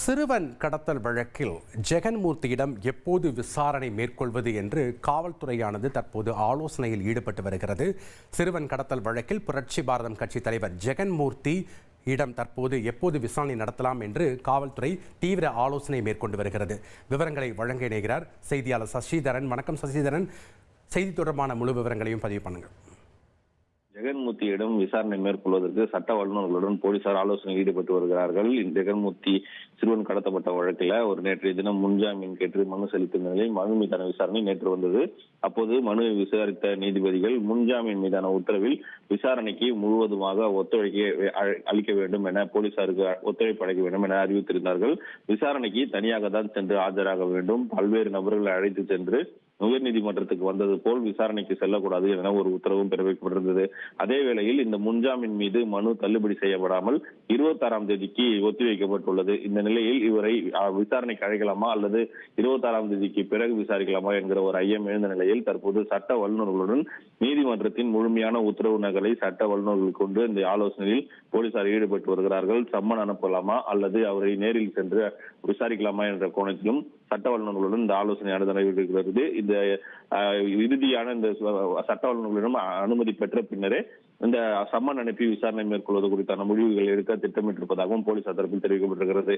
சிறுவன் கடத்தல் வழக்கில் ஜெகன்மூர்த்தியிடம் எப்போது விசாரணை மேற்கொள்வது என்று காவல்துறையானது தற்போது ஆலோசனையில் ஈடுபட்டு வருகிறது. சிறுவன் கடத்தல் வழக்கில் புரட்சி பாரதம் கட்சி தலைவர் ஜெகன்மூர்த்தி இடம் தற்போது எப்போது விசாரணை நடத்தலாம் என்று காவல்துறை தீவிர ஆலோசனை மேற்கொண்டு வருகிறது. விவரங்களை வழங்க இணைகிறார் செய்தியாளர் சசிதரன். வணக்கம் சசிதரன், செய்தி தொடர்பான முழு விவரங்களையும் பதிவு பண்ணுங்கள். ஜெகன்மூர்த்தியிடம் விசாரணை மேற்கொள்வதற்கு சட்ட வல்லுநர்களுடன் போலீசார் ஆலோசனையில் ஈடுபட்டு வருகிறார்கள். ஜெகன்மூர்த்தி சிறுவன் கடத்தப்பட்ட வழக்கில் ஒரு நேற்றைய தினம் முன்ஜாமீன் கேட்டு மனு செலுத்தும் நிலையில் மனு மீதான விசாரணை நேற்று வந்தது. அப்போது மனுவை விசாரித்த நீதிபதிகள் முன்ஜாமீன் மீதான உத்தரவில் விசாரணைக்கு முழுவதுமாக ஒத்துழைக்க அளிக்க வேண்டும் என போலீசாருக்கு ஒத்துழைப்பு அளிக்க வேண்டும் என அறிவித்திருந்தார்கள். விசாரணைக்கு தனியாக தான் சென்று ஆஜராக வேண்டும், பல்வேறு நபர்களை அழைத்து சென்று உயர்நீதிமன்றத்துக்கு வந்தது போல் விசாரணைக்கு செல்லக்கூடாது என ஒரு உத்தரவும் பிறப்பிக்கப்பட்டிருந்தது. அதே வேளையில் இந்த முன்ஜாமீன் மீது மனு தள்ளுபடி செய்யப்படாமல் 26ஆம் தேதிக்கு ஒத்திவைக்கப்பட்டுள்ளது. இந்த நிலையில் இவரை விசாரணைக்கு அழைக்கலாமா அல்லது 26ஆம் தேதிக்கு பிறகு விசாரிக்கலாமா என்கிற ஒரு ஐயம் எழுந்த நிலையில் தற்போது சட்ட வல்லுநர்களுடன் நீதிமன்றத்தின் முழுமையான உத்தரவு நகலை சட்ட வல்லுநர்கள் கொண்டு இந்த ஆலோசனையில் போலீசார் ஈடுபட்டு வருகிறார்கள். சம்மன் அனுப்பலாமா அல்லது அவரை நேரில் சென்று விசாரிக்கலாமா என்ற கோணத்திலும் சட்ட வல்லுநர்களுடன் இந்த ஆலோசனையானது நடைபெறுகிறது. இந்த இறுதியான இந்த சட்ட வல்லுநர்களிடம் அனுமதி பெற்ற பின்னரே இந்த சம்மன் அனுப்பி விசாரணை மேற்கொள்வது குறித்தான முடிவுகள் எடுக்க திட்டமிட்டிருப்பதாகவும் போலீசார் தரப்பில் தெரிவிக்கப்பட்டிருக்கிறது.